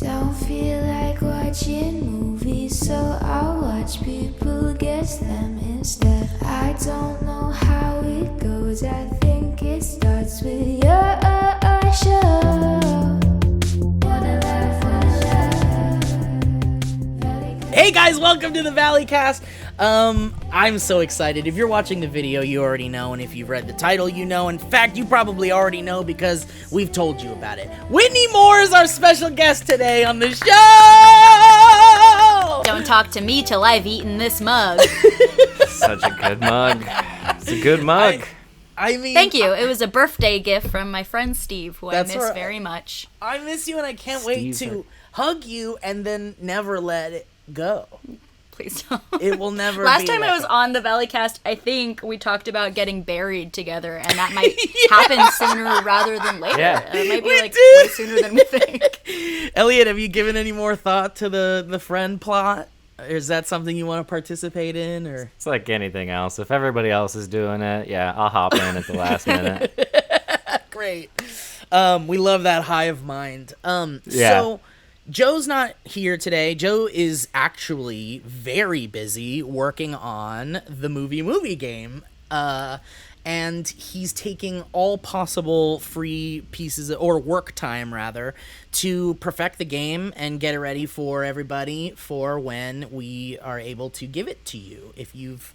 Don't feel like watching movies, so I'll watch people guess them instead. I don't know how it goes, I think it starts with your show. Hey guys, welcome to the Valleycast. I'm so excited. If you're watching the video, you already know, and if you've read the title, you know. In fact, you probably already know because we've told you about it. Whitney Moore is our special guest today on the show! Don't talk to me till I've eaten this mug. Such a good mug. It's a good mug. I mean... Thank you. It was a birthday gift from my friend Steve, who I miss right. very much. I miss you, and I can't wait to hug you and then never let it go. Please don't. It will never Last be time let I was go. on the Valleycast, I think we talked about getting buried together, and that might happen sooner rather than later. Yeah. It might be We like did. way sooner than we think. Elliot, have you given any more thought to the friend plot? Or is that something you want to participate in, or? It's like anything else. If everybody else is doing it, yeah, I'll hop in at the last minute. Great. We love that hive mind. Yeah. So Joe's not here today. Joe is actually very busy working on the movie game. And he's taking all possible free pieces or work time rather to perfect the game and get it ready for everybody for when we are able to give it to you if you've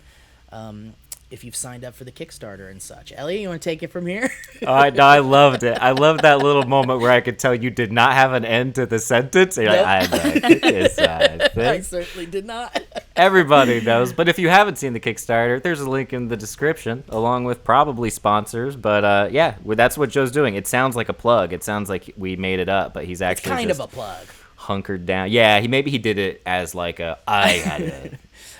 signed up for the Kickstarter and such. Ellie, you want to take it from here? I loved it. I loved that little moment where I could tell you did not have an end to the sentence. And you're like, I I certainly did not. Everybody knows. But if you haven't seen the Kickstarter, there's a link in the description, along with probably sponsors. But yeah, that's what Joe's doing. It sounds like a plug. It sounds like we made it up, but he's actually Kind just of a plug. hunkered down. Yeah, maybe he did it as like I had it.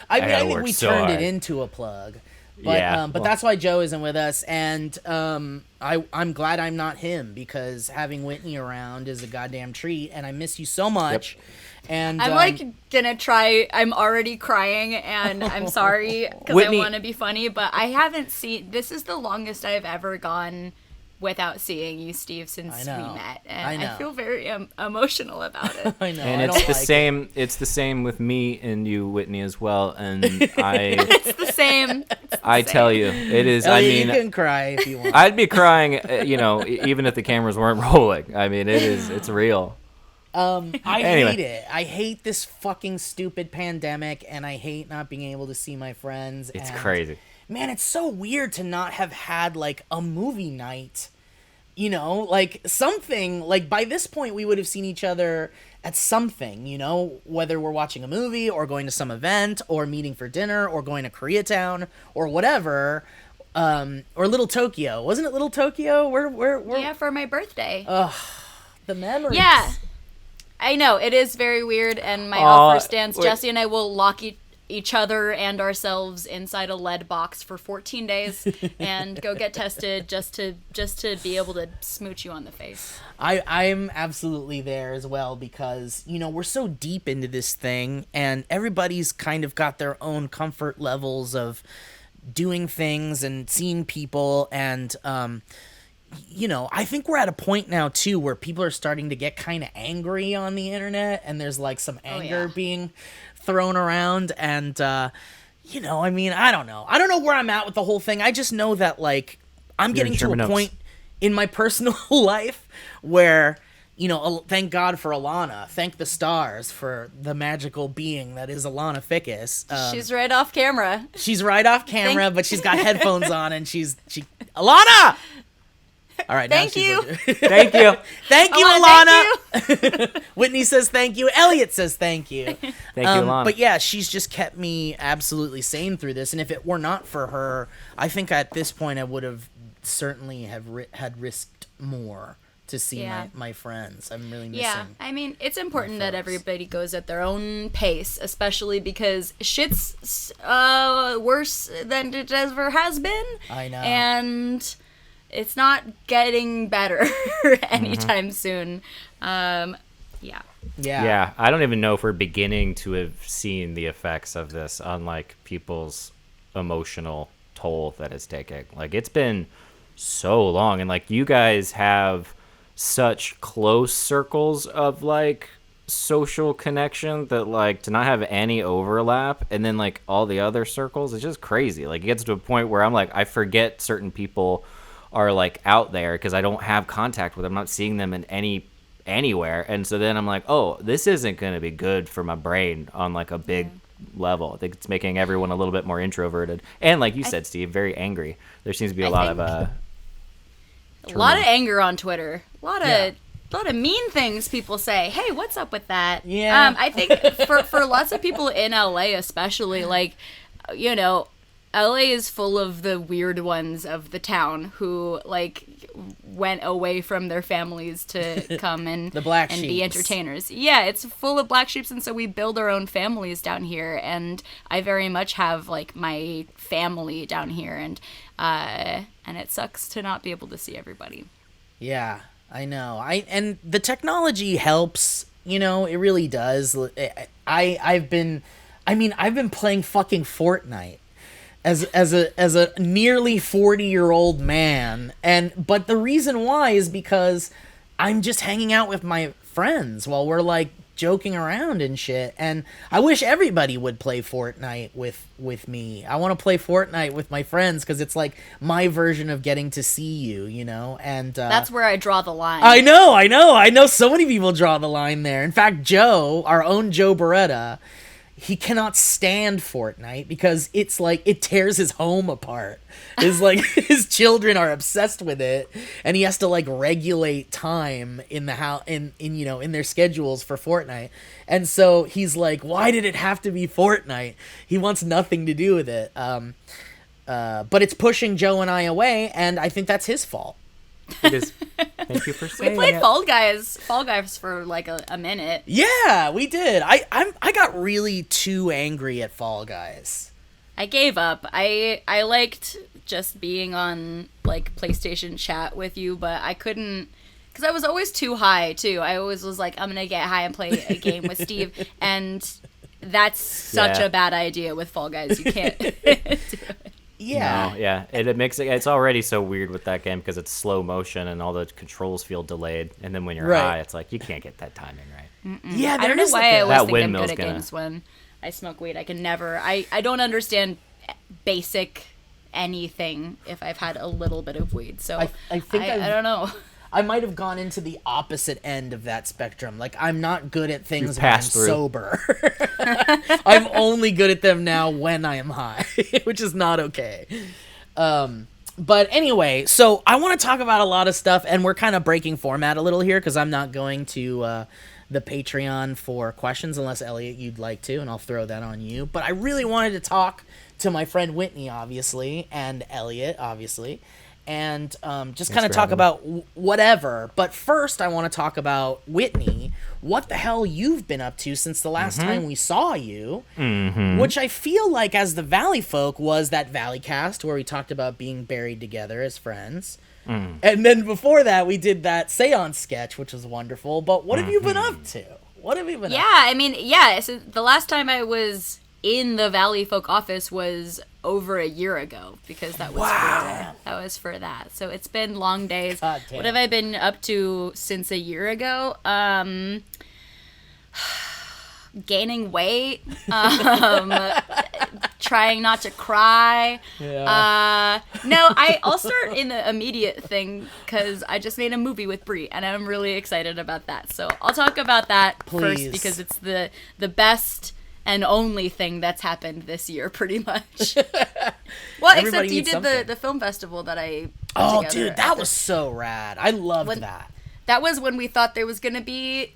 I gotta think work we so turned it hard. into a plug. But, Yeah, but well. that's why Joe isn't with us, and I'm glad I'm not him, because having Whitney around is a goddamn treat, and I miss you so much. And I'm gonna try. I'm already crying, and I'm sorry because I Whitney- want to be funny, but I haven't seen. This is the longest I've ever gone without seeing you, Steve, since we know. met, I and know. I feel very emotional about it. I know, And I it's don't the like same. It. It's the same with me and you, Whitney, as well. And It's the same. I tell you, it is. Elliot, you can cry if you want. I'd be crying, even if the cameras weren't rolling. I mean, it is. It's real. I Anyway. hate it. I hate this fucking stupid pandemic, and I hate not being able to see my friends. It's and, crazy. Man, it's so weird to not have had, like, a movie night. You know, like, something. Like, by this point, we would have seen each other at something, you know? Whether we're watching a movie, or going to some event, or meeting for dinner, or going to Koreatown, or whatever. Or Little Tokyo. Wasn't it Little Tokyo? Where Yeah, for my birthday. the memories. Yeah. I know, it is very weird, and my Aw, offer stands. wait. Jesse and I will lock each other and ourselves inside a lead box for 14 days and go get tested just to be able to smooch you on the face. I'm absolutely there as well, because, you know, we're so deep into this thing, and everybody's kind of got their own comfort levels of doing things and seeing people, and you know, I think we're at a point now too where people are starting to get kind of angry on the internet, and there's like some anger being thrown around, and you know, I mean, I don't know where I'm at with the whole thing. I just know that, like, I'm getting to a point in my personal life where, you know, thank God for Alana, thank the stars for the magical being that is Alana Fickus. She's right off camera. She's right off camera, but she's got headphones on, and she Alana. All right, Thank now you. Thank you. Thank you, Alana, Alana. Whitney says thank you. Elliot says thank you. Thank you, Alana. But yeah, she's just kept me absolutely sane through this. And if it were not for her, I think at this point I would have certainly had risked more to see my friends. I'm really missing. Yeah, I mean, it's important that folks. everybody goes at their own pace, especially because shit's worse than it ever has been. I know. And it's not getting better anytime soon. Yeah. Yeah, I don't even know if we're beginning to have seen the effects of this on, like, people's emotional toll that it's taking. Like, it's been so long, and, like, you guys have such close circles of, like, social connection that like to not have any overlap, and then like all the other circles, it's just crazy. Like it gets to a point where I'm like, I forget certain people are like out there because I don't have contact with them. I'm not seeing them in anywhere, and so then I'm like, oh, this isn't going to be good for my brain on like a big level. I think it's making everyone a little bit more introverted, and like you said, Steve, very angry. There seems to be a lot of anger on Twitter. A lot of mean things people say. Hey, what's up with that? Yeah. I think for lots of people in LA especially, like, you know, LA is full of the weird ones of the town who like went away from their families to come and the black and sheeps. be entertainers. Yeah, it's full of black sheeps, and so we build our own families down here, and I very much have like my family down here, and it sucks to not be able to see everybody. Yeah, I know. And the technology helps, you know, it really does. I've been playing fucking Fortnite as a nearly 40-year-old man, but the reason why is because I'm just hanging out with my friends while we're like joking around and shit, and I wish everybody would play Fortnite with me. I want to play Fortnite with my friends because it's like my version of getting to see you, you know. And that's where I draw the line. I know so many people draw the line there. In fact, Joe, our own Joe Beretta, he cannot stand Fortnite because it's like it tears his home apart. His like his children are obsessed with it, and he has to like regulate time in the house in you know in their schedules for Fortnite. And so he's like, why did it have to be Fortnite? He wants nothing to do with it. But it's pushing Joe and I away, and I think that's his fault. It is. Thank you for saying We played it. Fall Guys for like a minute. Yeah, we did. I got really too angry at Fall Guys. I gave up. I liked just being on like PlayStation chat with you, but I couldn't because I was always too high too. I always was like, I'm gonna get high and play a game with Steve, and that's such a bad idea with Fall Guys. You can't do it. Yeah. No, yeah. It makes it. It's already so weird with that game because it's slow motion and all the controls feel delayed. And then when you're high, it's like you can't get that timing right. Yeah, I don't know is why I always That think I'm windmill's good at gonna- games when I smoke weed. I can never. I don't understand basic anything if I've had a little bit of weed. So I think I don't know. I might have gone into the opposite end of that spectrum. Like, I'm not good at things You've when I'm passed through. sober. I'm only good at them now when I am high, which is not okay. But anyway, so I want to talk about a lot of stuff, and we're kind of breaking format a little here because I'm not going to the Patreon for questions unless, Elliot, you'd like to, and I'll throw that on you. But I really wanted to talk to my friend Whitney, obviously, and Elliot, obviously, and just kind of talk about whatever. But first, I want to talk about Whitney. What the hell you've been up to since the last time we saw you, which I feel like as the Valley folk was that Valleycast where we talked about being buried together as friends. And then before that, we did that seance sketch, which was wonderful. But what have you been up to? What have you been up to? I mean, yeah. So the last time I was in the Valley Folk office was over a year ago because that was for that. So it's been long days. God damn. What have I been up to since a year ago? Gaining weight, trying not to cry. I'll start in the immediate thing because I just made a movie with Brie and I'm really excited about that. So I'll talk about that first because it's the best and only thing that's happened this year, pretty much. Well, except you did the film festival that I put together. Dude, that was so rad. I loved that. That was when we thought there was going to be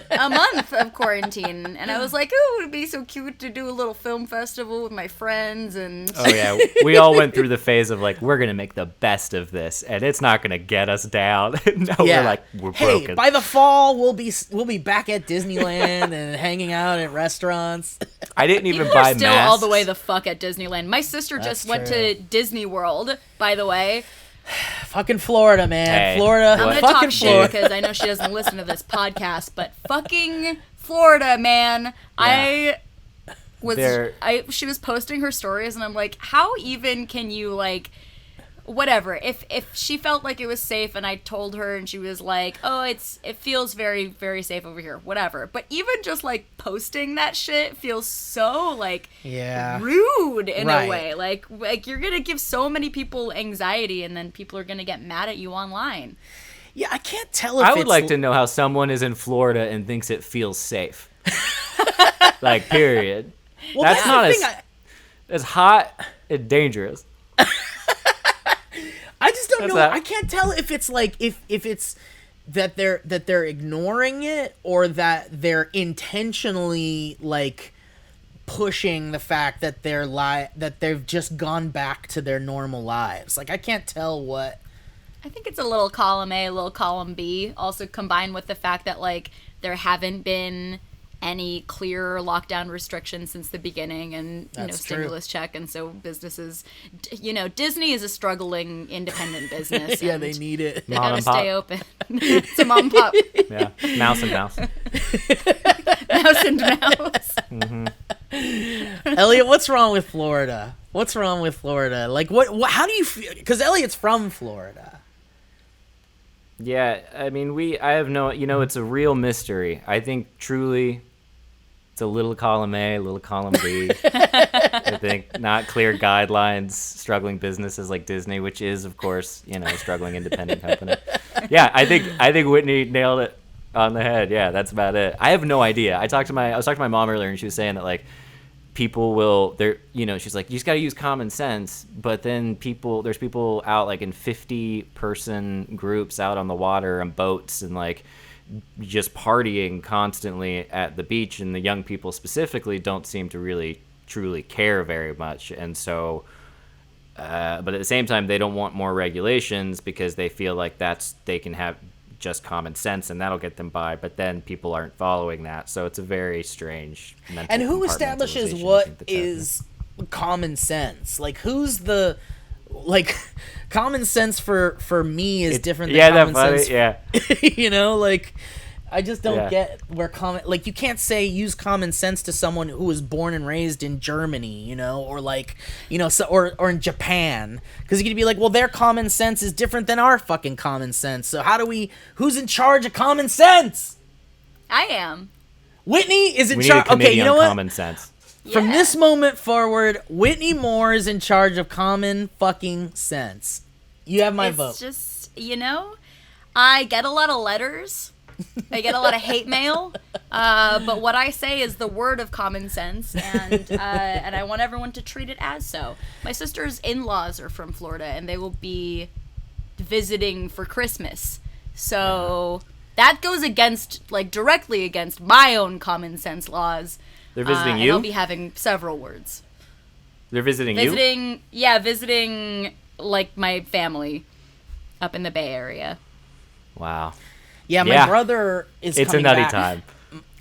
a month of quarantine. And I was like, oh, it would be so cute to do a little film festival with my friends. And Oh, yeah. We all went through the phase of, like, we're going to make the best of this, and it's not going to get us down. We're like, we're broken. By the fall, we'll be back at Disneyland and hanging out at restaurants. I didn't even people buy are still masks. all the way the fuck at Disneyland. My sister just went to Disney World, by the way. Fucking Florida, man. Hey, Florida. I'm going to fucking talk shit Florida. because I know she doesn't listen to this podcast, but fucking Florida, man. Yeah. She was posting her stories and I'm like, how even can you like whatever. If she felt like it was safe and I told her and she was like, oh, it feels very, very safe over here, whatever. But even just like posting that shit feels so like rude in a way. Like you're gonna give so many people anxiety and then people are gonna get mad at you online. Yeah, I can't tell if I would like to know how someone is in Florida and thinks it feels safe. Like, period. Well, that's not as hot and dangerous. I just don't know. I can't tell if it's like if it's that they're ignoring it or that they're intentionally like pushing the fact that that they've just gone back to their normal lives. Like I can't tell what. I think it's a little column A, a little column B, also combined with the fact that like there haven't been any clear lockdown restrictions since the beginning and stimulus check, and so businesses, Disney is a struggling independent business. Yeah, they need it. They gotta stay open. It's a mom and pop. Yeah, mouse and mouse. Mouse and mouse. Mm-hmm. Elliot, what's wrong with Florida? What's wrong with Florida? Like, what how do you feel? Because Elliot's from Florida. Yeah, I mean, I have no, it's a real mystery. I think truly it's a little column A, a little column B. I think not clear guidelines, struggling businesses like Disney, which is, of course, a struggling independent company. Yeah, I think Whitney nailed it on the head. Yeah, that's about it. I have no idea. I was talking to my mom earlier, and she was saying that, like, people she's like, you just got to use common sense, but then there's people out like in 50-person groups out on the water and boats and like just partying constantly at the beach, and the young people specifically don't seem to really truly care very much. And so but at the same time they don't want more regulations because they feel like they can have just common sense and that'll get them by, but then people aren't following that, so it's a very strange mental. And who establishes what is common sense? Like, who's the common sense for me is different than common sense. Yeah. Like I just don't get where you can't say use common sense to someone who was born and raised in Germany, or like, or in Japan, because you could be like, well, their common sense is different than our fucking common sense. So who's in charge of common sense? I am. Whitney is in charge. Okay, you know what? Common sense. From this moment forward, Whitney Moore is in charge of common fucking sense. You have my vote. It's just, I get a lot of letters. I get a lot of hate mail, but what I say is the word of common sense, and I want everyone to treat it as so. My sister's in-laws are from Florida, and they will be visiting for Christmas, so that goes directly against my own common sense laws. They're visiting you? And I'll be having several words. They're visiting you? Yeah, visiting, like, my family up in the Bay Area. Wow. Yeah, my brother is coming back. It's a nutty time.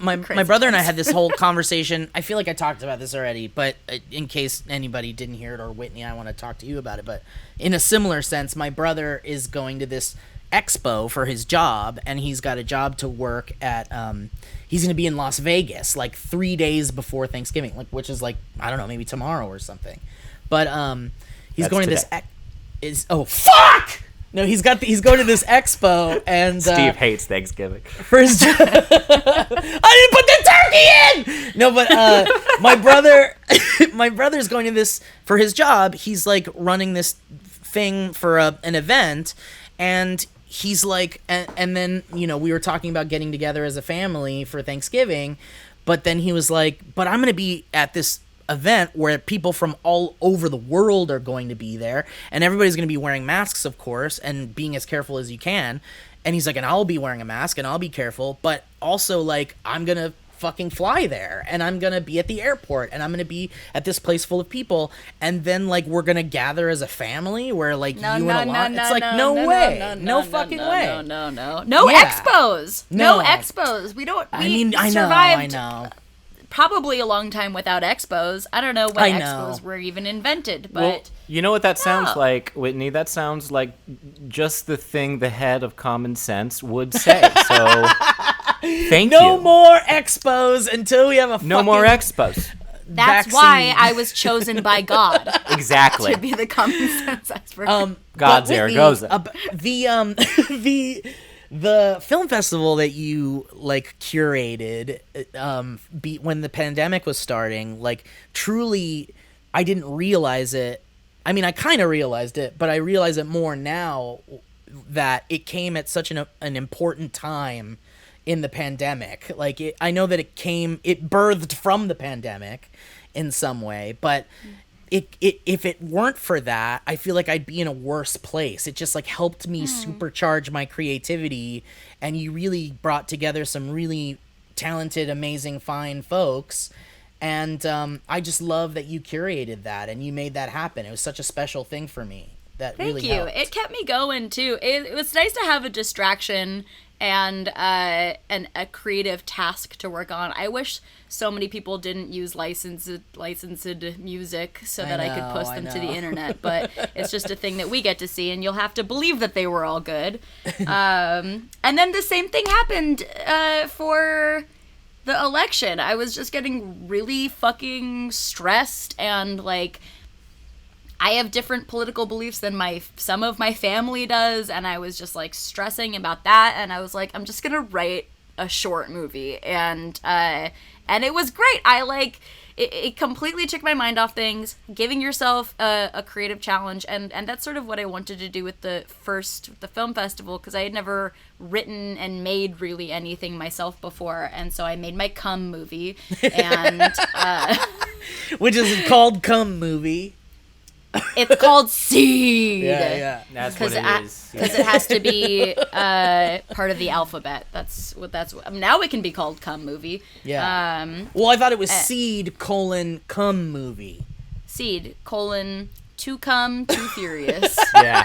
My brother and I had this whole conversation. I feel like I talked about this already, but in case anybody didn't hear it, or Whitney, I want to talk to you about it. But in a similar sense, my brother is going to this expo for his job, and he's got a job to work at. He's going to be in Las Vegas like 3 days before Thanksgiving, which is like, I don't know, maybe tomorrow or something. But he's going to this. Fuck! No, he's going to this expo, and Steve hates Thanksgiving. For his job. I didn't put the turkey in. No, but my brother's going to this for his job. He's like running this thing for an event, and he's like, and then we were talking about getting together as a family for Thanksgiving, but then he was like, but I'm going to be at this event where people from all over the world are going to be there, and everybody's going to be wearing masks, of course, and being as careful as you can. And he's like, and I'll be wearing a mask and I'll be careful, but also like I'm going to fucking fly there, and I'm going to be at the airport, and I'm going to be at this place full of people, and then like we're going to gather as a family where like it's like no way. No fucking way. No expos. No expos. We survived. I know. Probably a long time without expos. I don't know when expos were even invented, but... Well, you know what that sounds like, Whitney? That sounds like just the thing the head of common sense would say. So, thank you. No more expos until we have a No more expos. That's why I was chosen by God Exactly. to be the common sense expert. God But Zaragoza. The film festival that you like curated when the pandemic was starting, like truly I didn't realize it. I mean, I kind of realized it, but I realize it more now that it came at such an important time in the pandemic. Like I know that it birthed from the pandemic in some way, but if it weren't for that, I feel like I'd be in a worse place. It just like helped me supercharge my creativity, and you really brought together some really talented, amazing, fine folks. And I just love that you curated that and you made that happen. It was such a special thing for me. That Thank really you. helped. It kept me going too. It was nice to have a distraction and a creative task to work on. I wish so many people didn't use licensed music so that I could post them to the internet, but it's just a thing that we get to see, and you'll have to believe that they were all good. And then the same thing happened for the election. I was just getting really fucking stressed, and like I have different political beliefs than some of my family does, and I was just like stressing about that, and I was like, I'm just gonna write a short movie, and it was great. It completely took my mind off things, giving yourself a creative challenge, and that's sort of what I wanted to do with the film festival, because I had never written and made really anything myself before, and so I made my Cum movie, and which is called Cum Movie. It's called Seed. Yeah. That's what it is. Because it has to be part of the alphabet. That's now it can be called Cum Movie. Yeah. Well, I thought it was Seed : Cum Movie. Seed : Too Cum, Too Furious. Yeah.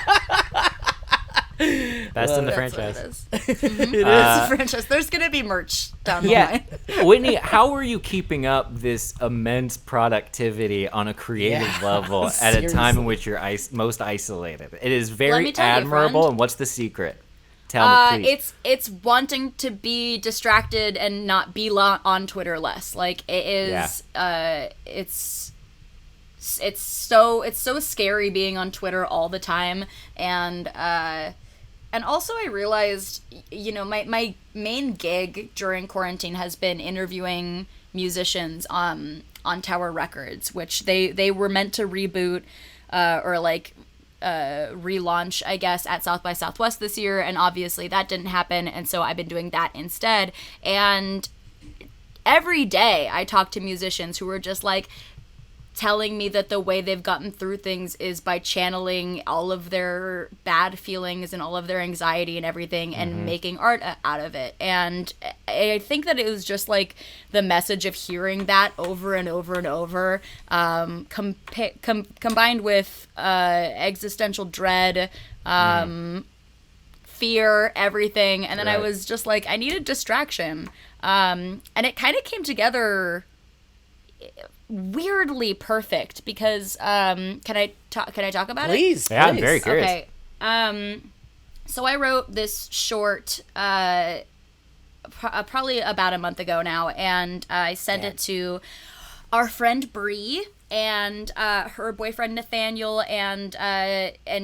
That's in the franchise. It is. It is a franchise. There's gonna be merch down the line. Whitney, how are you keeping up this immense productivity on a creative level at a time in which you're most isolated? It is very admirable. And what's the secret? Tell me, please. It's wanting to be distracted and not be on Twitter less. Like it is. It's so scary being on Twitter all the time, and also I realized, my main gig during quarantine has been interviewing musicians on Tower Records, which they were meant to reboot or relaunch, I guess, at South by Southwest this year, and obviously that didn't happen, and so I've been doing that instead. And every day I talk to musicians who are just like telling me that the way they've gotten through things is by channeling all of their bad feelings and all of their anxiety and everything and making art out of it. And I think that it was just like the message of hearing that over and over and over, combined with existential dread, fear, everything. And then I was just like, I need a distraction. And it kind of came together weirdly perfect because can I talk about it? Please. Yeah, I'm very curious. Okay. So I wrote this short probably about a month ago now, and I sent it to our friend Bree and her boyfriend Nathaniel, and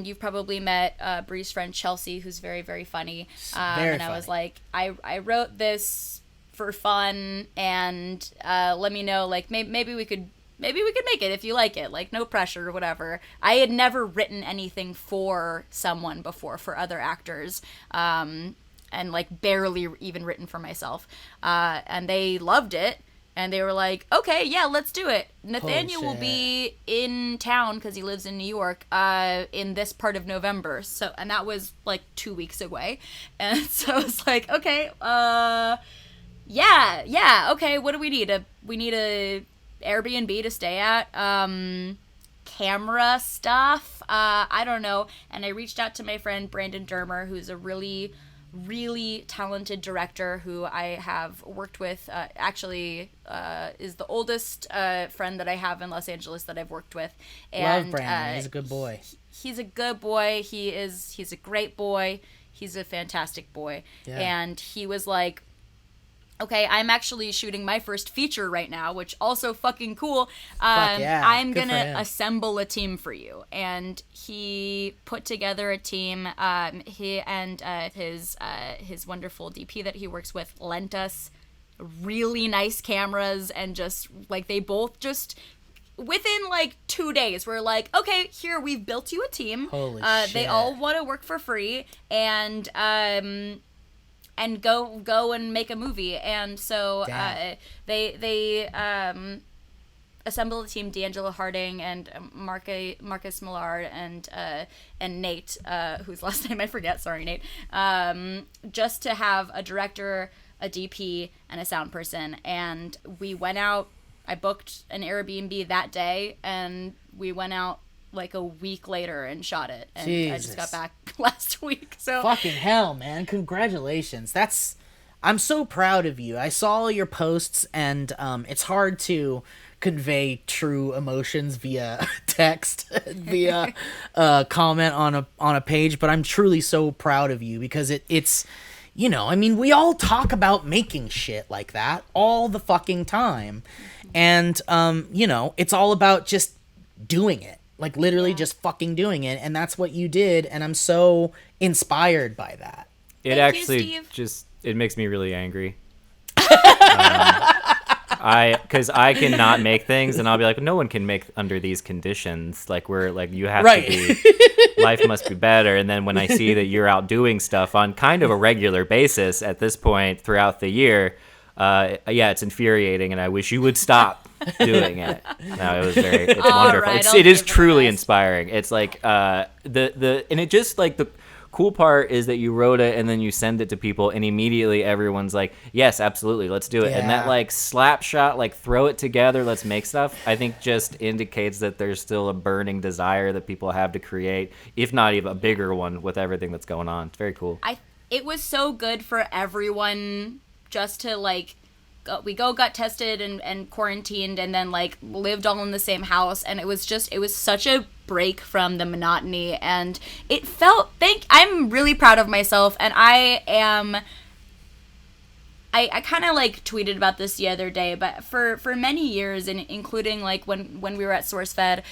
you've probably met Bree's friend Chelsea, who's very, very funny. Very and funny. I was like, I wrote this for fun, and let me know, like, maybe we could make it if you like it, like, no pressure or whatever. I had never written anything for someone before, for other actors, and like barely even written for myself, and they loved it, and they were like, okay, yeah, let's do it. Nathaniel will be in town because he lives in New York in this part of November, and that was like 2 weeks away, and so I was like, okay, Yeah, okay, what do we need? We need a Airbnb to stay at, camera stuff, I don't know. And I reached out to my friend Brandon Dermer, who's a really, really talented director who I have worked with, is the oldest friend that I have in Los Angeles that I've worked with. And, love Brandon, he's a good boy. He's a good boy, he's a great boy, he's a fantastic boy. Yeah. And he was like, okay, I'm actually shooting my first feature right now, which also fucking cool. yeah. I'm Good for gonna him. assemble a team for you. And he put together a team. He and his wonderful DP that he works with lent us really nice cameras, and just like they both just within like 2 days we're like, okay, here, we've built you a team. Holy They shit. all want to work for free, and go and make a movie. And so Damn. they assembled a team: D'Angelo Harding and Marcus Millard and Nate, whose last name I forget. Sorry, Nate. Just to have a director, a DP, and a sound person. And we went out. I booked an Airbnb that day, and we went out like a week later and shot it. And I just got Jesus. back last week. So Fucking hell, man. Congratulations. I'm so proud of you. I saw your posts, and it's hard to convey true emotions via text, via comment on a page, but I'm truly so proud of you, because it's you know, I mean, we all talk about making shit like that all the fucking time. And you know, it's all about just doing it. Like literally just fucking doing it, and that's what you did, and I'm so inspired by that. It Thank you, actually Steve. it makes me really angry. Because I cannot make things, and I'll be like, no one can make under these conditions. Like, you have Right. to be, life must be better. And then when I see that you're out doing stuff on kind of a regular basis at this point throughout the year, it's infuriating, and I wish you would stop doing it. No, it's wonderful. right, It is I'll give it a truly rest. inspiring. It's like and it just like the cool part is that you wrote it and then you send it to people, and immediately everyone's like, yes, absolutely, let's do it. And that Yeah. like slap shot, like throw it together, let's make stuff, I think just indicates that there's still a burning desire that people have to create, if not even a bigger one, with everything that's going on. It's very cool. It was so good for everyone just to like we got tested and quarantined, and then like lived all in the same house, and it was such a break from the monotony, and it felt I'm really proud of myself. And I kind of like tweeted about this the other day, but for many years, and including like when we were at SourceFed,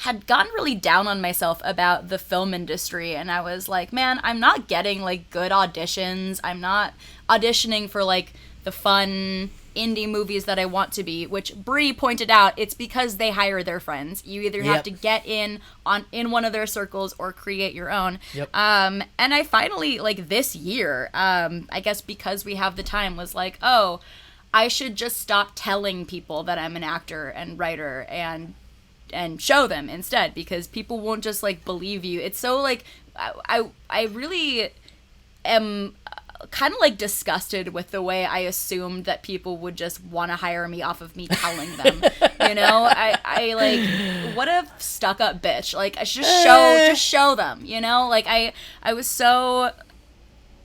had gotten really down on myself about the film industry, and I was like, man, I'm not getting like good auditions. I'm not auditioning for like the fun indie movies that I want to be, which Brie pointed out, it's because they hire their friends. You either have Yep. to get in one of their circles or create your own. Yep. And I finally, like this year, I guess because we have the time, was like, oh, I should just stop telling people that I'm an actor and writer and show them instead, because people won't just like believe you. It's so like I really am kind of like disgusted with the way I assumed that people would just want to hire me off of me telling them. You know, I like, what a stuck up bitch. Like, I should just show them, you know? Like I was so,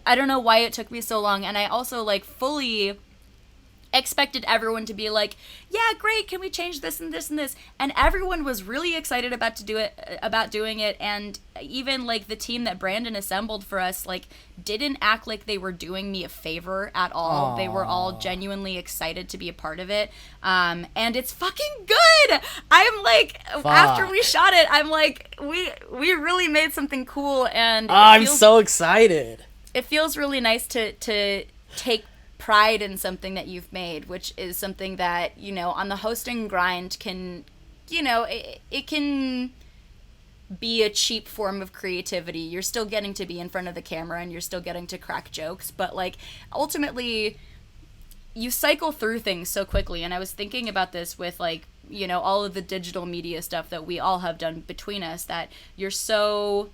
I don't know why it took me so long, and I also like fully expected everyone to be like, yeah, great, can we change this and this and this? And everyone was really excited about doing it, and even like the team that Brandon assembled for us like didn't act like they were doing me a favor at all. Aww. They were all genuinely excited to be a part of it, and it's fucking good. I'm like, after we shot it, I'm like, we really made something cool, and I'm so excited. it feels really nice to take pride in something that you've made, which is something that, you know, on the hosting grind can, you know, it can be a cheap form of creativity. You're still getting to be in front of the camera, and you're still getting to crack jokes, but like ultimately you cycle through things so quickly. And I was thinking about this with like, you know, all of the digital media stuff that we all have done between us, that you're so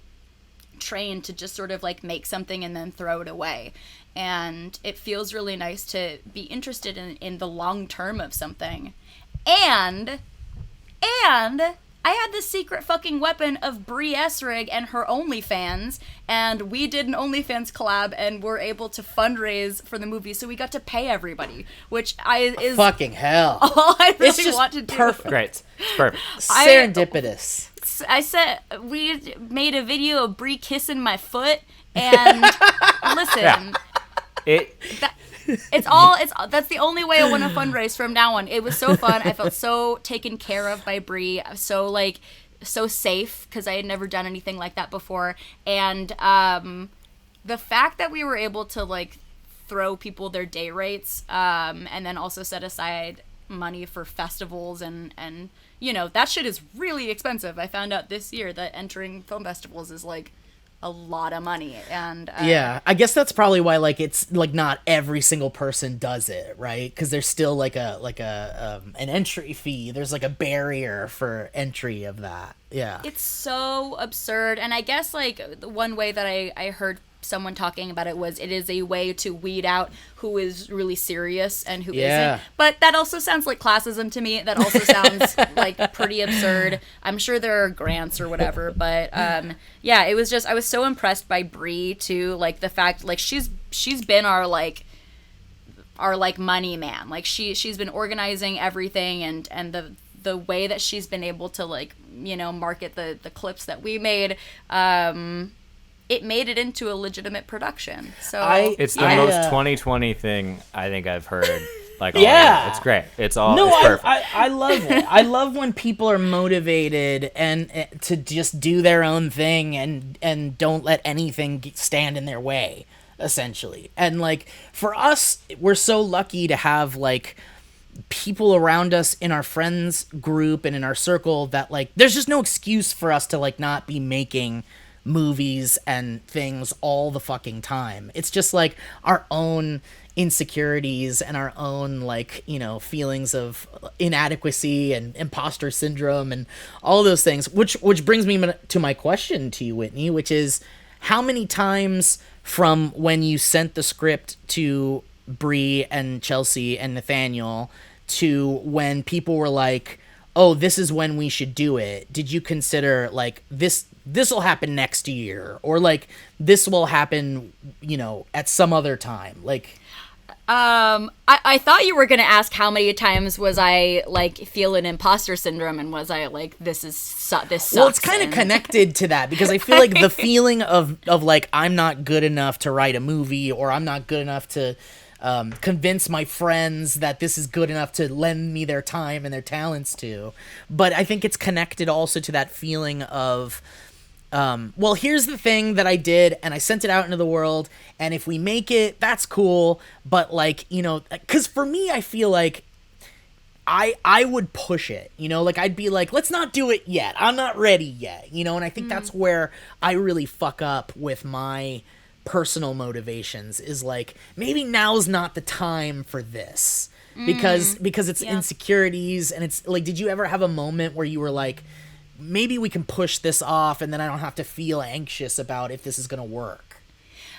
trained to just sort of like make something and then throw it away. And it feels really nice to be interested in the long term of something. And I had the secret fucking weapon of Brie Essrig and her OnlyFans, and we did an OnlyFans collab and were able to fundraise for the movie, so we got to pay everybody, which is Fucking hell. all I It's really just want to do. perfect. Great. It's perfect. Serendipitous. I said we made a video of Brie kissing my foot, and listen, It That's the only way I want to fundraise from now on. It was so fun. I felt so taken care of by Bree. So safe, because I had never done anything like that before. And the fact that we were able to like throw people their day rates, and then also set aside money for festivals and that shit is really expensive. I found out this year that entering film festivals is like a lot of money. And I guess that's probably why like it's like not every single person does it, right? Because there's still like an entry fee. There's like a barrier for entry of that. Yeah, it's so absurd. And I guess like the one way that I heard someone talking about it was it is a way to weed out who is really serious and who isn't. But that also sounds like classism to me. That also sounds like pretty absurd. I'm sure there are grants or whatever, but it was just, I was so impressed by Bree too, like the fact like she's been our money man. Like she's been organizing everything, and the way that she's been able to like market the clips that we made, it made it into a legitimate production. So it's the most 2020 thing I think I've heard. Like, it's great. It's perfect. I love it. I love when people are motivated and to just do their own thing and don't let anything stand in their way, essentially. And like for us, we're so lucky to have like people around us in our friends group and in our circle that like there's just no excuse for us to like not be making movies and things all the fucking time. It's just like our own insecurities and our own like feelings of inadequacy and imposter syndrome and all those things, which brings me to my question to you, Whitney, which is how many times from when you sent the script to Bree and Chelsea and Nathaniel to when people were like, oh, this is when we should do it, did you consider like this will happen next year, or like this will happen at some other time? Like I thought you were gonna ask how many times was I like feeling imposter syndrome, and was I like this sucks. Well, it's kind of connected to that, because I feel like the feeling of like I'm not good enough to write a movie, or I'm not good enough to convince my friends that this is good enough to lend me their time and their talents to. But I think it's connected also to that feeling of well, here's the thing that I did, and I sent it out into the world, and if we make it, that's cool. But like, because for me, I feel like I would push it, like I'd be like, let's not do it yet. I'm not ready yet, and I think that's where I really fuck up with my personal motivations, is like, maybe now's not the time for this, because it's insecurities, and it's like, did you ever have a moment where you were like, maybe we can push this off and then I don't have to feel anxious about if this is going to work?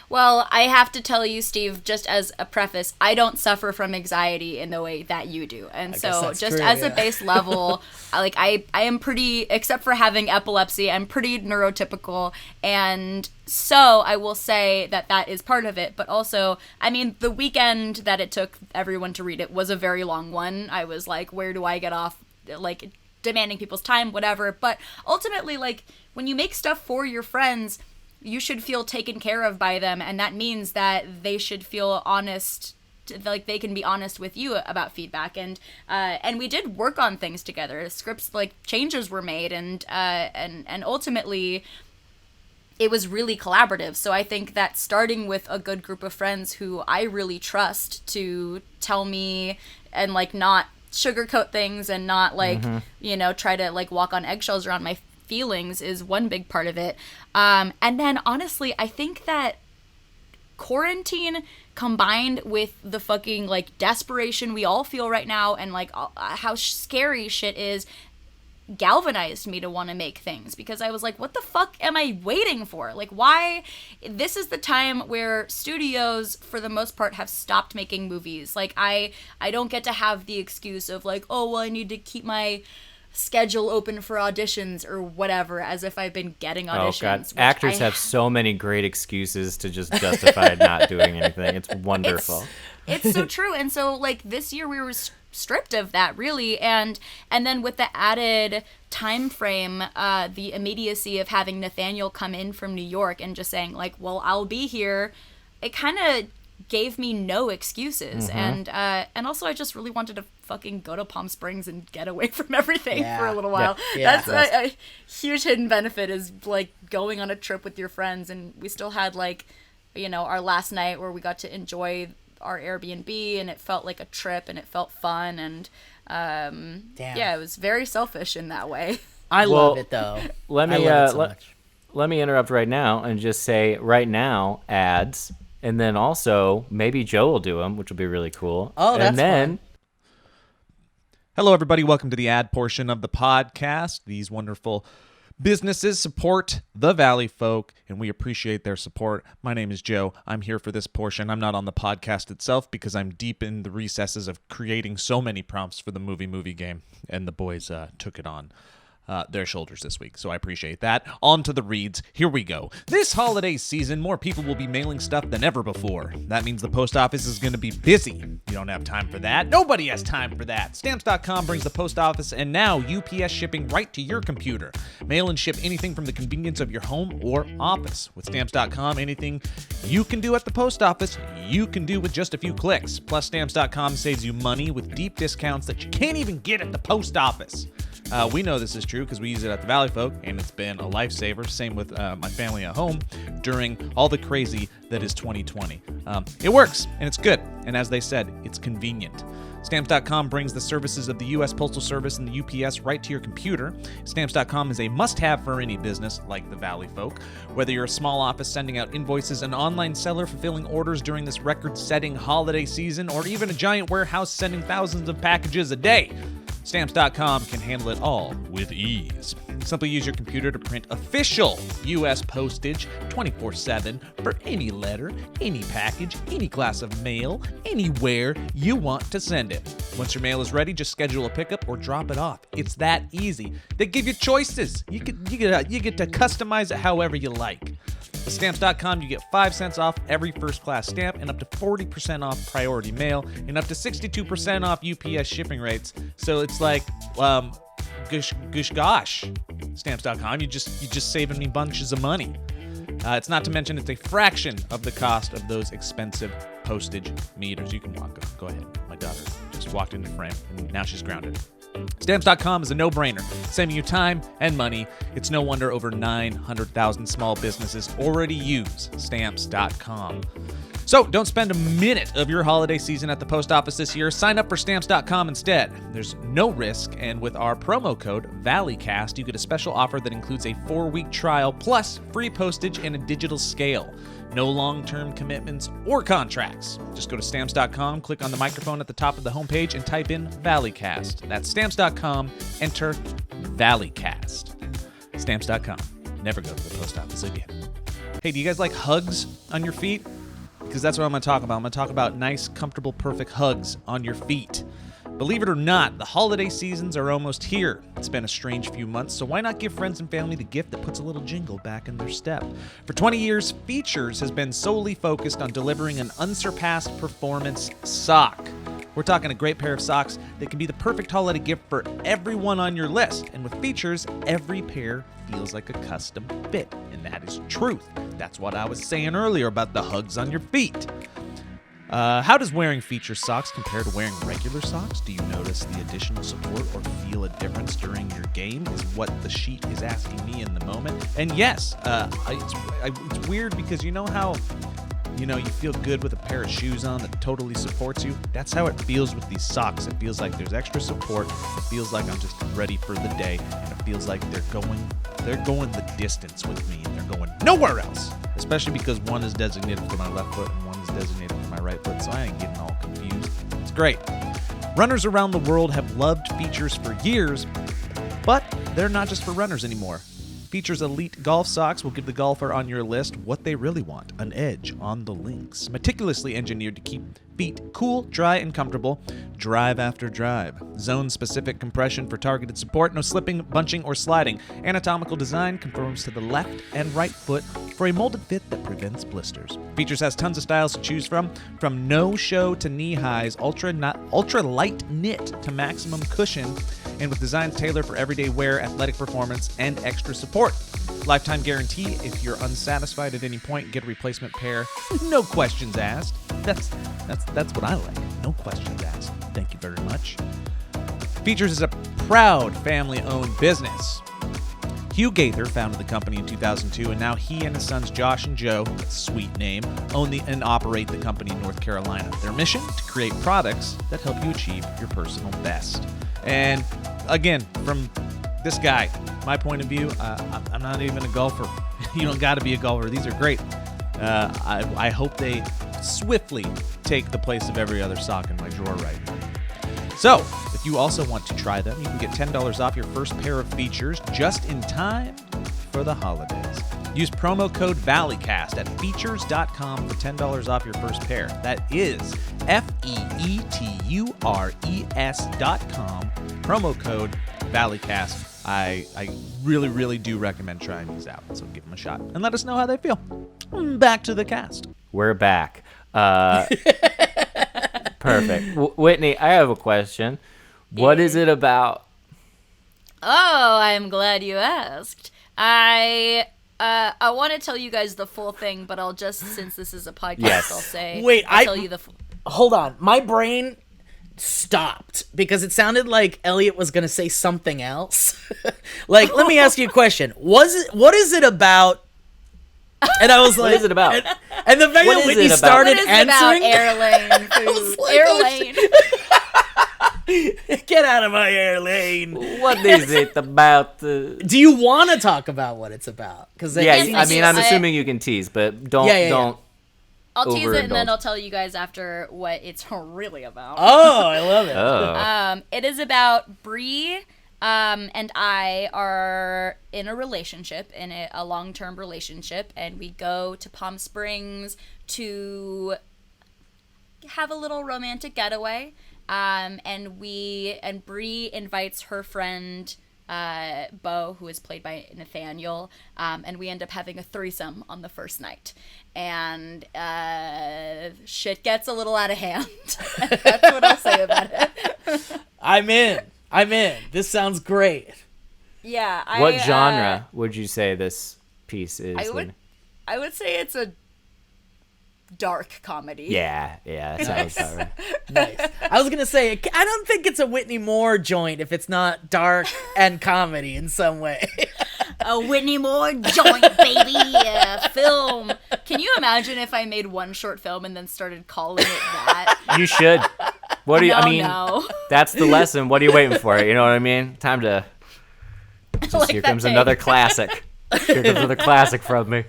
Well, I have to tell you, Steve, just as a preface, I don't suffer from anxiety in the way that you do. And so just true, as a base level, I am pretty, except for having epilepsy, I'm pretty neurotypical. And so I will say that is part of it. But also, I mean, the weekend that it took everyone to read it was a very long one. I was like, where do I get off? Like, demanding people's time, whatever. But ultimately, like, when you make stuff for your friends, you should feel taken care of by them, and that means that they should feel honest, like they can be honest with you about feedback. And we did work on things together. Scripts, like, changes were made, and ultimately it was really collaborative. So I think that starting with a good group of friends who I really trust to tell me and like not sugarcoat things and not like try to like walk on eggshells around my feelings is one big part of it. And then honestly, I think that quarantine combined with the fucking like desperation we all feel right now, and like how scary shit is, galvanized me to want to make things, because I was like, what the fuck am I waiting for? Like, why? This is the time where studios for the most part have stopped making movies. Like, I don't get to have the excuse of like, oh well, I need to keep my schedule open for auditions or whatever, as if I've been getting auditions. Oh god, actors have so many great excuses to just justify not doing anything. It's wonderful. It's so true. And so like this year we were stripped of that, really, and then with the added time frame, the immediacy of having Nathaniel come in from New York and just saying like, well, I'll be here, it kind of gave me no excuses. And also I just really wanted to fucking go to Palm Springs and get away from everything for a little while. Yeah. That's a huge hidden benefit, is like going on a trip with your friends. And we still had like, you know, our last night where we got to enjoy our Airbnb, and it felt like a trip and it felt fun. And yeah, it was very selfish in that way. I love it though. Let me I love it so much. let me interrupt right now and just say right now ads, and then also maybe Joe will do them, which will be really cool. Oh, that's and then fun. Hello, everybody. Welcome to the ad portion of the podcast. These wonderful businesses support the Valley folk, and we appreciate their support. My name is Joe. I'm here for this portion. I'm not on the podcast itself because I'm deep in the recesses of creating so many prompts for the movie game, and the boys took it on their shoulders this week, so I appreciate that. On to the reads. Here we go. This holiday season, more people will be mailing stuff than ever before. That means the post office is going to be busy. You don't have time for that. Nobody has time for that. Stamps.com brings the post office and now UPS shipping right to your computer. Mail and ship anything from the convenience of your home or office. With Stamps.com, anything you can do at the post office, you can do with just a few clicks. Plus, Stamps.com saves you money with deep discounts that you can't even get at the post office. We know this is true because we use it at the Valley Folk, and it's been a lifesaver. Same with my family at home during all the crazy that is 2020. It works, and it's good. And as they said, it's convenient. Stamps.com brings the services of the U.S. Postal Service and the UPS right to your computer. Stamps.com is a must-have for any business like the Valley Folk. Whether you're a small office sending out invoices, an online seller fulfilling orders during this record-setting holiday season, or even a giant warehouse sending thousands of packages a day, Stamps.com can handle it all with ease. Simply use your computer to print official U.S. postage 24/7 for any letter, any package, any class of mail, anywhere you want to send it. Once your mail is ready, just schedule a pickup or drop it off. It's that easy. They give you choices. You get to customize it however you like. With Stamps.com, you get 5 cents off every first-class stamp and up to 40% off priority mail and up to 62% off UPS shipping rates. So it's like, gosh, Stamps.com, you just saving me bunches of money. It's not to mention it's a fraction of the cost of those expensive postage meters. You can go ahead. My daughter just walked into frame and now she's grounded. Stamps.com is a no-brainer, saving you time and money. It's no wonder over 900,000 small businesses already use Stamps.com. So don't spend a minute of your holiday season at the post office this year. Sign up for Stamps.com instead. There's no risk, and with our promo code Valleycast, you get a special offer that includes a 4-week trial plus free postage and a digital scale. No long-term commitments or contracts. Just go to Stamps.com, click on the microphone at the top of the homepage, and type in Valleycast. That's Stamps.com, enter Valleycast. Stamps.com. Never go to the post office again. Hey, do you guys like hugs on your feet? Because that's what I'm going to talk about. I'm going to talk about nice, comfortable, perfect hugs on your feet. Believe it or not, the holiday seasons are almost here. It's been a strange few months, so why not give friends and family the gift that puts a little jingle back in their step? For 20 years, Features has been solely focused on delivering an unsurpassed performance sock. We're talking a great pair of socks that can be the perfect holiday gift for everyone on your list. And with Features, every pair feels like a custom fit. And that is truth. That's what I was saying earlier about the hugs on your feet. How does wearing Feature socks compare to wearing regular socks? Do you notice the additional support or feel a difference during your game? Is what the sheet is asking me in the moment. And yes, it's weird because you know how you feel good with a pair of shoes on that totally supports you? That's how it feels with these socks. It feels like there's extra support. It feels like I'm just ready for the day. And it feels like they're going the distance with me and they're going nowhere else. Especially because one is designated for my left foot and one is designated for my right foot, so I ain't getting all confused. It's great. Runners around the world have loved Features for years, but they're not just for runners anymore. Features elite golf socks will give the golfer on your list what they really want, an edge on the links. Meticulously engineered to keep feet cool, dry, and comfortable, drive after drive. Zone-specific compression for targeted support, no slipping, bunching, or sliding. Anatomical design conforms to the left and right foot for a molded fit that prevents blisters. Features has tons of styles to choose from no-show to knee-highs, ultra-light knit to maximum cushion, and with designs tailored for everyday wear, athletic performance, and extra support. Lifetime guarantee. If you're unsatisfied at any point, get a replacement pair. No questions asked. That's what I like. No questions asked. Thank you very much. Features is a proud family-owned business. Hugh Gaither founded the company in 2002, and now he and his sons Josh and Joe, sweet name, own and operate the company in North Carolina. Their mission? To create products that help you achieve your personal best. And again, from this guy, my point of view, I'm not even a golfer. You don't got to be a golfer. These are great. I hope they swiftly take the place of every other sock in my drawer right now. So, if you also want to try them, you can get $10 off your first pair of features just in time for the holidays. Use promo code Valleycast at features.com for $10 off your first pair. That is FEETURES.com, promo code Valleycast. I really, really do recommend trying these out, so give them a shot and let us know how they feel. Back to the cast. We're back. Perfect. Whitney, I have a question. What is it about? Oh, I'm glad you asked. I want to tell you guys the full thing, but I'll just, since this is a podcast, Yes. I'll say. Wait, I'll tell you the. Hold on. My brain stopped because it sounded like Elliot was going to say something else. Like, let me ask you a question. What is it about? And I was like, What is it about? And the fact that Whitney started What is answering. about airlane food? like, Airlane. Get out of my air lane. What is it about? Do you want to talk about what it's about? Because Yeah, Yes, I mean, I'm assuming you can tease, but don't. I'll tease it and then overindulge. I'll tell you guys after what it's really about. Oh, I love it. Oh. It is about Bree and I are in a relationship, in a long-term relationship, and we go to Palm Springs to have a little romantic getaway. And Bree invites her friend Bo, who is played by Nathaniel, and we end up having a threesome on the first night. And shit gets a little out of hand. That's what I'll say about it. I'm in. This sounds great. Yeah. What genre would you say this piece is? I would say it's a dark comedy. Yeah, sounds about right. Nice. I was gonna say, I don't think it's a Whitney Moore joint if it's not dark and comedy in some way. A Whitney Moore joint, baby. Film. Can you imagine if I made one short film and then started calling it that? You should. What do you? I mean, No. that's the lesson. What are you waiting for? You know what I mean? Time to. Just, Like here that comes thing. another classic. Here comes another classic from me.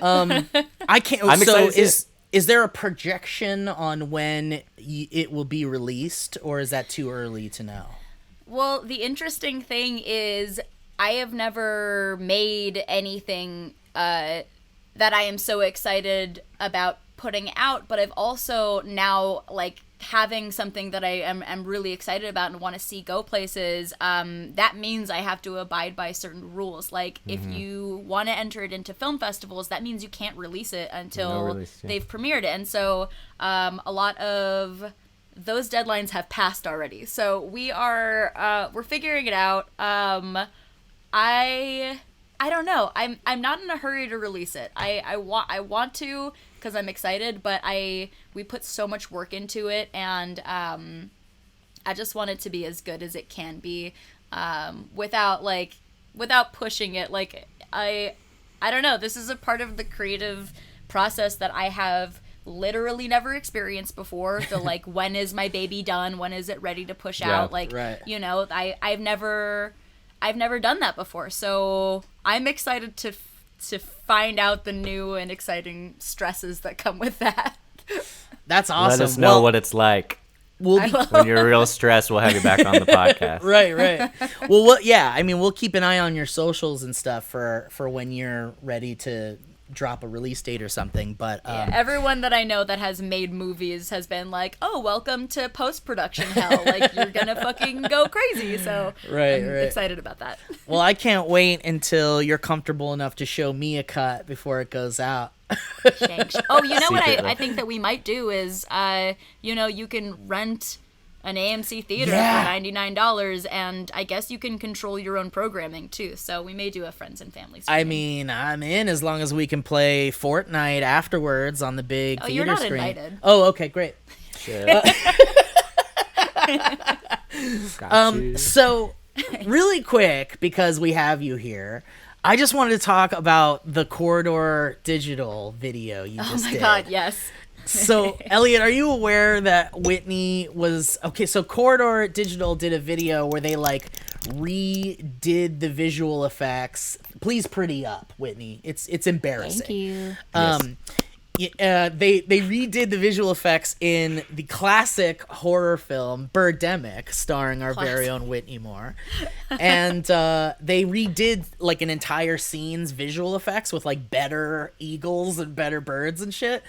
I can't. I'm So excited to see is there a projection on when it will be released, or is that too early to know? Well, the interesting thing is I have never made anything that I am so excited about putting out, but I've also now, like, having something that I am really excited about and want to see go places, that means I have to abide by certain rules. Like, if you want to enter it into film festivals, that means you can't release it until they've premiered it. And so a lot of those deadlines have passed already. So we're figuring it out. I don't know. I'm not in a hurry to release it. I want to, because I'm excited, but we put so much work into it, and I just want it to be as good as it can be, without pushing it. Like, I don't know. This is a part of the creative process that I have literally never experienced before. The, like, when is my baby done? When is it ready to push out? Like, right. you know, I've never done that before, so I'm excited to find out the new and exciting stresses that come with that. That's awesome. Let us know what it's like. We'll be, When you're real stressed, we'll have you back on the podcast. right. Well, yeah. I mean, we'll keep an eye on your socials and stuff for when you're ready to drop a release date or something. But Everyone that I know that has made movies has been like, "Oh, welcome to post-production hell! Like, you're gonna fucking go crazy." So I'm excited about that. Well, I can't wait until you're comfortable enough to show me a cut before it goes out. Oh, you know what Secretly. I think that we might do is, you can rent an AMC theater Yeah. for $99, and I guess you can control your own programming too. So we may do a friends and family screening. I mean, I'm in as long as we can play Fortnite afterwards on the big theater you're not screen. invited. Oh, okay, great. Shit. Got you. So, really quick, because we have you here, I just wanted to talk about the Corridor Digital video you just did. Oh my god, yes. So, Elliot, are you aware that Whitney was... Okay, so Corridor Digital did a video where they, like, redid the visual effects. Please pretty up, Whitney. It's embarrassing. Thank you. They redid the visual effects in the classic horror film Birdemic, starring our very own Whitney Moore, and they redid like an entire scene's visual effects with like better eagles and better birds and shit.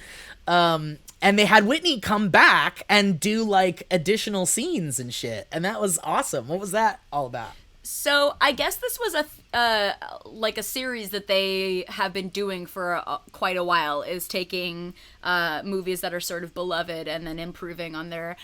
And they had Whitney come back and do like additional scenes and shit, and that was awesome. What was that all about? So I guess this was a series that they have been doing for quite a while, is taking movies that are sort of beloved and then improving on their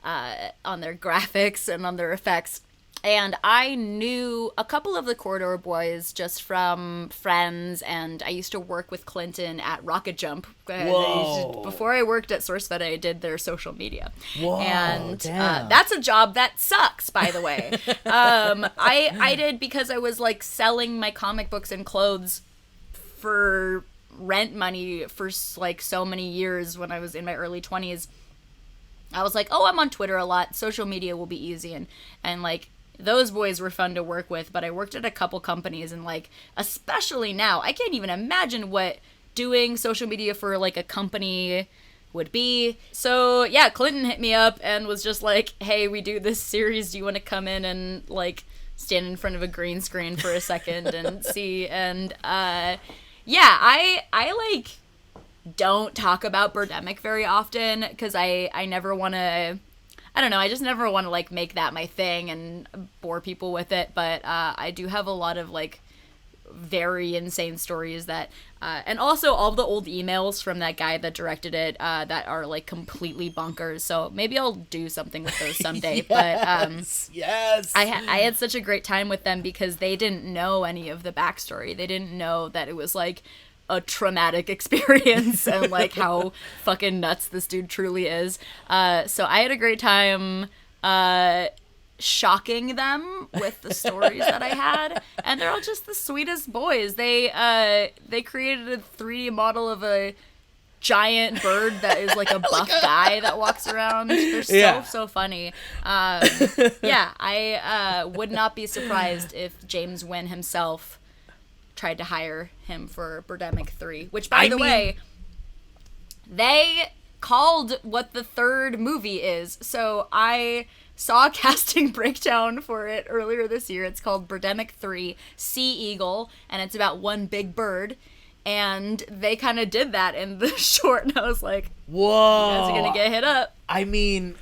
graphics and on their effects. And I knew a couple of the Corridor boys just from friends, and I used to work with Clinton at Rocket Jump. Whoa. Before I worked at SourceFed, I did their social media. Whoa, and damn. that's a job that sucks, by the way. I did because I was like selling my comic books and clothes for rent money for like so many years when I was in my early 20s. I was like, oh, I'm on Twitter a lot. Social media will be easy. And like, those boys were fun to work with, but I worked at a couple companies, and like, especially now, I can't even imagine what doing social media for like a company would be. So yeah, Clinton hit me up and was just like, hey, we do this series. Do you want to come in and like stand in front of a green screen for a second and see? And yeah, I like don't talk about Birdemic very often because I never want to, I don't know, I just never want to like make that my thing and bore people with it. But I do have a lot of like very insane stories that and also all the old emails from that guy that directed it that are like completely bonkers. So maybe I'll do something with those someday. Yes. I had such a great time with them because they didn't know any of the backstory. They didn't know that it was like a traumatic experience and like how fucking nuts this dude truly is. So I had a great time shocking them with the stories that I had, and they're all just the sweetest boys. They created a 3D model of a giant bird that is like a buff guy that walks around. They're so funny. Yeah, I would not be surprised if James Wynn himself tried to hire him for Birdemic 3, which by the way, they called what the third movie is. So I saw a casting breakdown for it earlier this year. It's called Birdemic 3 Sea Eagle, and it's about one big bird. And they kind of did that in the short, and I was like, whoa, you guys are gonna get hit up. I mean,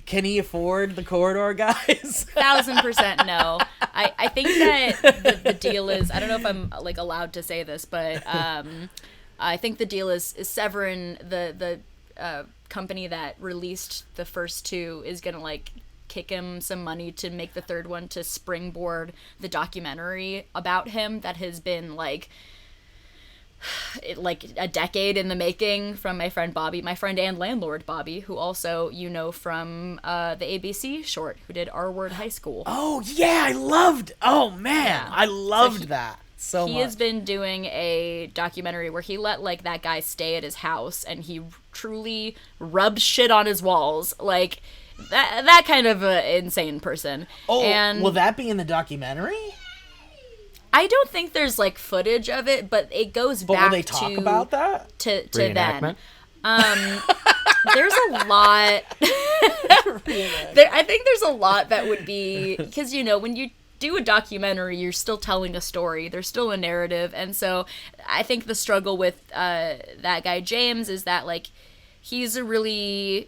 can he afford the Corridor guys? 1000% no. I think that the deal is, I don't know if I'm like allowed to say this, but I think the deal is Severin, the company that released the first two, is gonna like kick him some money to make the third one to springboard the documentary about him that has been like a decade in the making, from my friend Bobby, my friend and landlord Bobby, who also you know from the ABC short, who did R Word High School. Oh yeah, I loved that so much. He has been doing a documentary where he let like that guy stay at his house, and he truly rubbed shit on his walls, like that kind of insane person. Oh, and will that be in the documentary? I don't think there's like footage of it, but it goes But back will they talk about that? to then. Reenactment? There's a lot. I think there's a lot that would be, because you know when you do a documentary, you're still telling a story. There's still a narrative, and so I think the struggle with that guy James is that like he's a really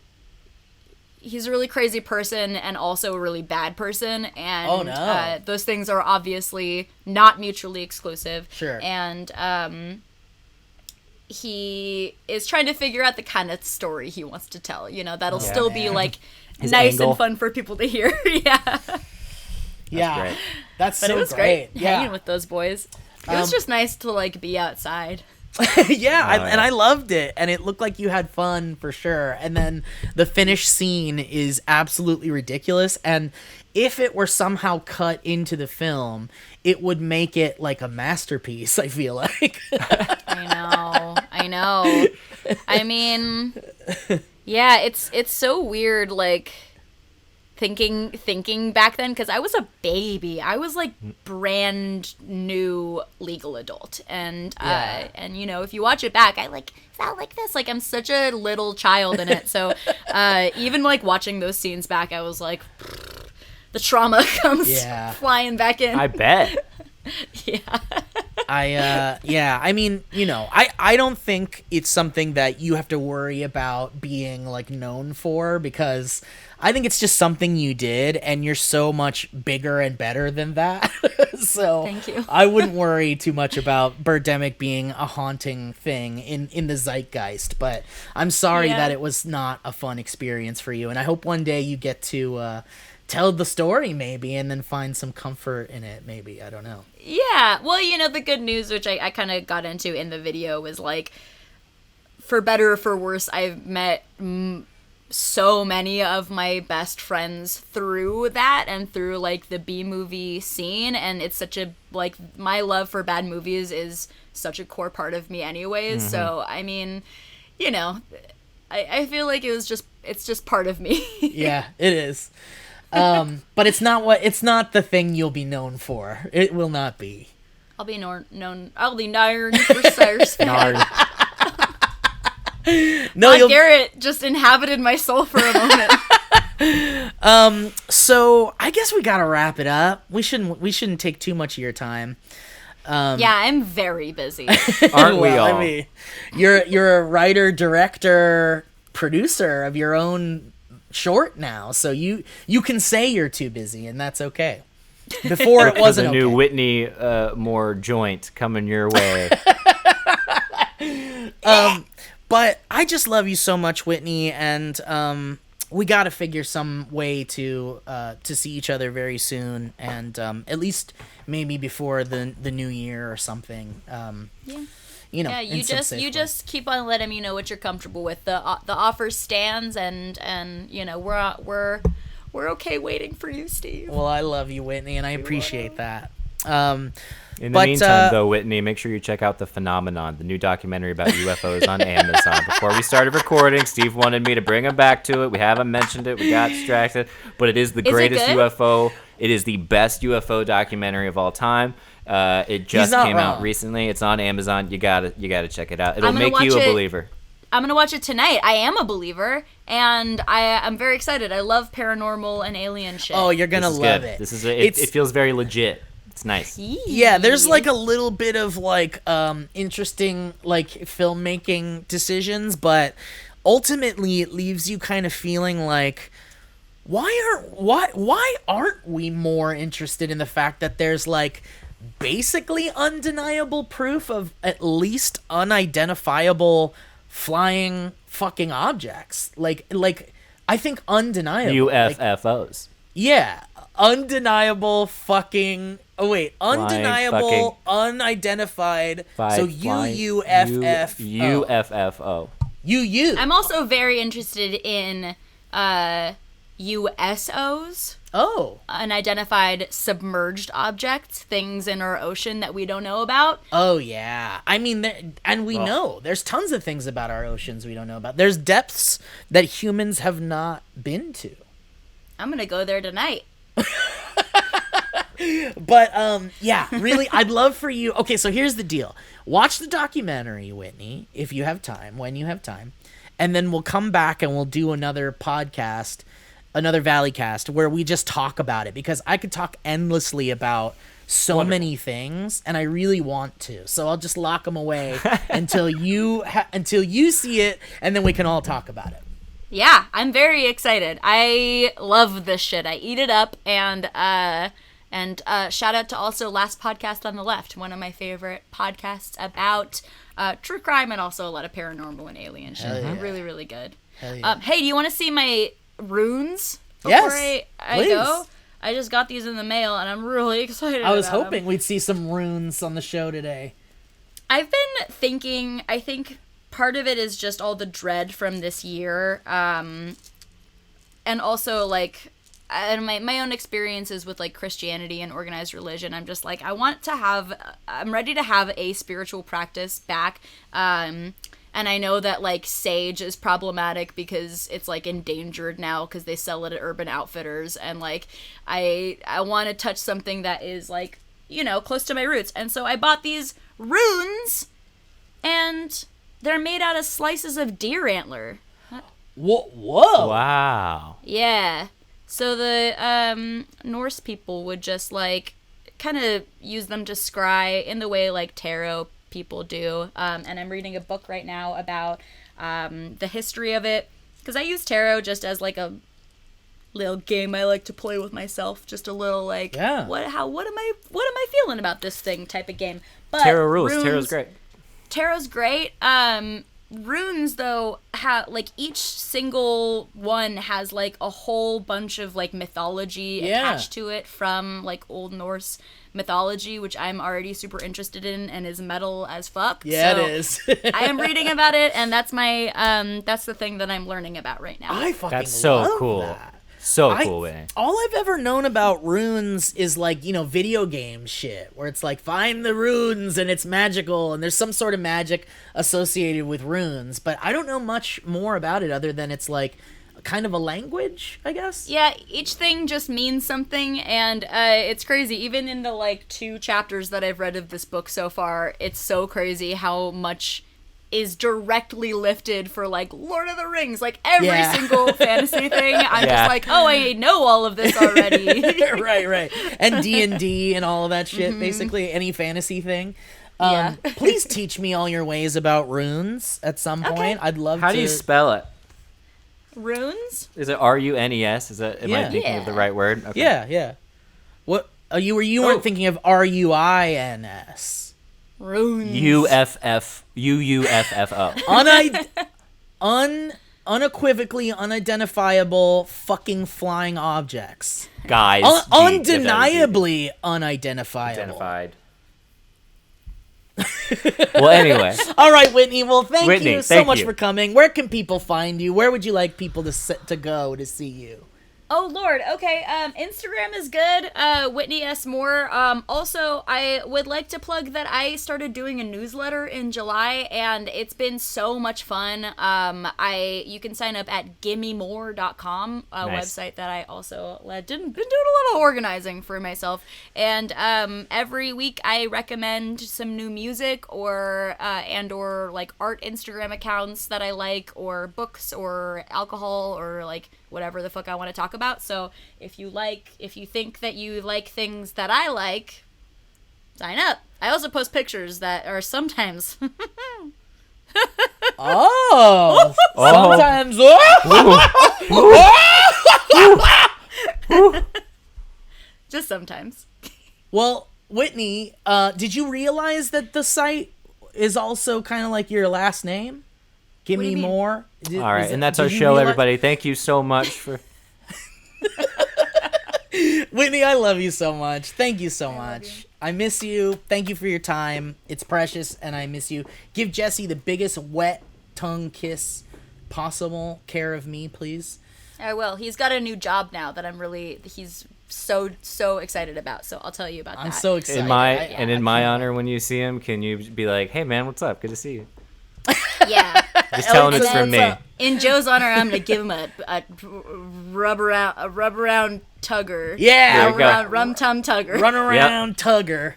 crazy person and also a really bad person, and oh, no. Those things are obviously not mutually exclusive. Sure. And he is trying to figure out the kind of story he wants to tell. You know, that'll still be like nice angle. and fun for people to hear. Yeah. Yeah, great. that's But so it was great Yeah. hanging with those boys. It was just nice to like be outside. Yeah, and yeah. I loved it, and it looked like you had fun for sure. And then the finished scene is absolutely ridiculous, and if it were somehow cut into the film, it would make it like a masterpiece, I feel like. I know. I mean, yeah, it's so weird, like thinking back then, because I was a baby. I was like brand new legal adult, and and you know, if you watch it back, I like sound like this, like I'm such a little child in it. So even like watching those scenes back, I was like, the trauma comes flying back in. I bet. Yeah. I mean, you know, I don't think it's something that you have to worry about being like known for, because I think it's just something you did, and you're so much bigger and better than that. So Thank you. I wouldn't worry too much about Birdemic being a haunting thing in the zeitgeist, but I'm sorry that it was not a fun experience for you, and I hope one day you get to tell the story maybe, and then find some comfort in it maybe. I don't know. Yeah, well, you know, the good news, which I kind of got into in the video, was like, for better or for worse, I've met so many of my best friends through that, and through like the B-movie scene, and it's such a, like, my love for bad movies is such a core part of me anyways. So I mean, you know, I feel like it's just part of me. Yeah, it is. But it's not the thing you'll be known for. It will not be. I'll be known for Cyrus. No, Garrett just inhabited my soul for a moment. So I guess we gotta wrap it up. We shouldn't take too much of your time. Yeah, I'm very busy. Aren't we all? I mean, you're a writer, director, producer of your own short now, so you can say you're too busy, and that's okay. Before it wasn't the new okay. Whitney more joint coming your way. But I just love you so much, Whitney, and we got to figure some way to see each other very soon, and at least maybe before the new year or something. Yeah. You know, Yeah, in some safe way. just keep on letting me know what you're comfortable with. The offer stands, and you know, we're okay waiting for you, Steve. Well, I love you, Whitney, and I appreciate that. In the meantime, though, Whitney, make sure you check out The Phenomenon, the new documentary about UFOs on Amazon. Before we started recording, Steve wanted me to bring him back to it. We haven't mentioned it. We got distracted. But it is the greatest UFO. It is the best UFO documentary of all time. It just came out recently. It's on Amazon. You gotta check it out. It'll make you a believer. I'm gonna watch it tonight. I am a believer, and I'm very excited. I love paranormal and alien shit. Oh, you're gonna love it. This is it feels very legit. It's nice. Yeah, there's like a little bit of like interesting like filmmaking decisions, but ultimately it leaves you kind of feeling like why aren't we more interested in the fact that there's like basically undeniable proof of at least unidentifiable flying fucking objects? Like I think undeniable UFOs. Yeah, undeniable fucking. Oh wait, undeniable, fucking unidentified. So UUFFO. UFFO. UU. I'm also very interested in USOs. Oh. Unidentified submerged objects, things in our ocean that we don't know about. Oh yeah. I mean, and we know there's tons of things about our oceans we don't know about. There's depths that humans have not been to. I'm gonna go there tonight. But yeah, really, I'd love for you. Okay, so here's the deal. Watch the documentary, Whitney, if you have time, when you have time, and then we'll come back and we'll do another podcast, another Valleycast, where we just talk about it, because I could talk endlessly about so many things, and I really want to. So I'll just lock them away until you see it, and then we can all talk about it. Yeah, I'm very excited. I love this shit. I eat it up, and shout out to also Last Podcast on the Left, one of my favorite podcasts about true crime and also a lot of paranormal and alien shit. Yeah. Really, really good. Hell yeah. Hey, do you want to see my runes before Yes, I please. go? I just got these in the mail, and I'm really excited. I was about hoping them. we'd see some runes on the show today. I've been thinking. I think part of it is just all the dread from this year, and also like, and my own experiences with like Christianity and organized religion. I'm just like, I'm ready to have a spiritual practice back. And I know that, like, sage is problematic because it's, like, endangered now because they sell it at Urban Outfitters. And, like, I want to touch something that is, like, you know, close to my roots. And so I bought these runes, and they're made out of slices of deer antler. Whoa! Wow. Yeah. So the Norse people would just, like, kind of use them to scry in the way, like, tarot people do, and I'm reading a book right now about the history of it, because I use tarot just as like a little game I like to play with myself, just a little like, what am I feeling about this thing type of game. But Tarot rules. runes, Tarot's great. Runes though have like each single one has like a whole bunch of like mythology attached to it from like Old Norse mythology, which I'm already super interested in and is metal as fuck. Yeah, so it is. I am reading about it, and that's my that's the thing that I'm learning about right now. I fucking That's so love cool. that. So cool, Whitney. All I've ever known about runes is like, you know, video game shit where it's like find the runes and it's magical and there's some sort of magic associated with runes, but I don't know much more about it other than it's like kind of a language, I guess. Yeah, each thing just means something, and it's crazy. Even in the like 2 chapters that I've read of this book so far, it's so crazy how much is directly lifted for like Lord of the Rings, like every single fantasy thing. I'm just like, oh, I know all of this already. right. And D&D and all of that shit, basically any fantasy thing. Yeah. Please teach me all your ways about runes at some point. I'd love to. How do you spell it? Runes? Is it R-U-N-E-S? Is that, am I thinking of the right word? Okay. Yeah. What you weren't thinking of R-U-I-N-S. Runes. U-F-F-O. Unequivocally unidentifiable fucking flying objects. Guys. Undeniably unidentifiable. Identified. Well, anyway. All right, Whitney. Well, thank you so thank much you. for coming. Where can people find you? Where would you like people to go to see you? Oh Lord, okay. Instagram is good. Whitney S. Moore. Also, I would like to plug that I started doing a newsletter in July, and it's been so much fun. You can sign up at gimmemore.com, a website that I also been doing a lot of organizing for myself. And every week I recommend some new music or like art Instagram accounts that I like, or books or alcohol or like whatever the fuck I want to talk about. So if you think that you like things that I like, sign up. I also post pictures that are sometimes sometimes just sometimes. Well, Whitney, did you realize that the site is also kind of like your last name? Give What do me you mean? more. All right, and that's our show, everybody. Thank you so much for... Whitney, I love you so much. Thank you so much. I miss you. Thank you for your time. It's precious, and I miss you. Give Jesse the biggest wet tongue kiss possible. Care of me, please. I will. He's got a new job now that he's so excited about. So I'll tell you about that. I'm so excited. In my honor, when you see him, can you be like, "Hey, man, what's up? Good to see you." Yeah. Just tell him it's from me. In Joe's honor, I'm gonna give him a rub around tugger. Yeah, There you go. Rum tum tugger. Run around tugger.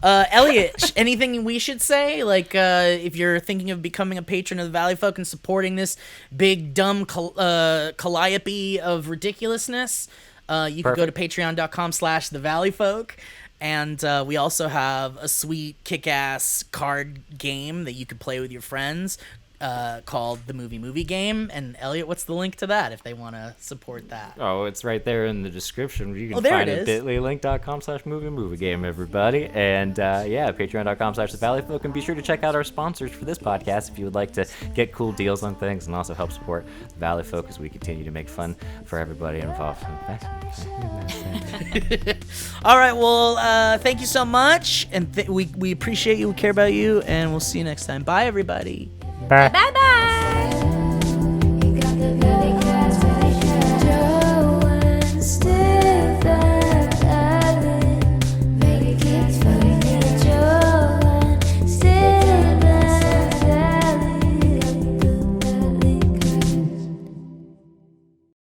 Elliot, anything we should say? Like, if you're thinking of becoming a patron of the Valley Folk and supporting this big, dumb calliope of ridiculousness, you can go to patreon.com/thevalleyfolk. And we also have a sweet kick-ass card game that you could play with your friends. called The Movie Game. And Elliot, what's the link to that if they want to support that? Oh, it's right there in the description. You can there find it it is. at bit.ly/movie game, everybody. And patreon.com/theValleyfolk. And be sure to check out our sponsors for this podcast if you would like to get cool deals on things and also help support the Valley Folk as we continue to make fun for everybody involved. All right, well, thank you so much, and we appreciate you, we care about you, and we'll see you next time. Bye, everybody. Bye bye.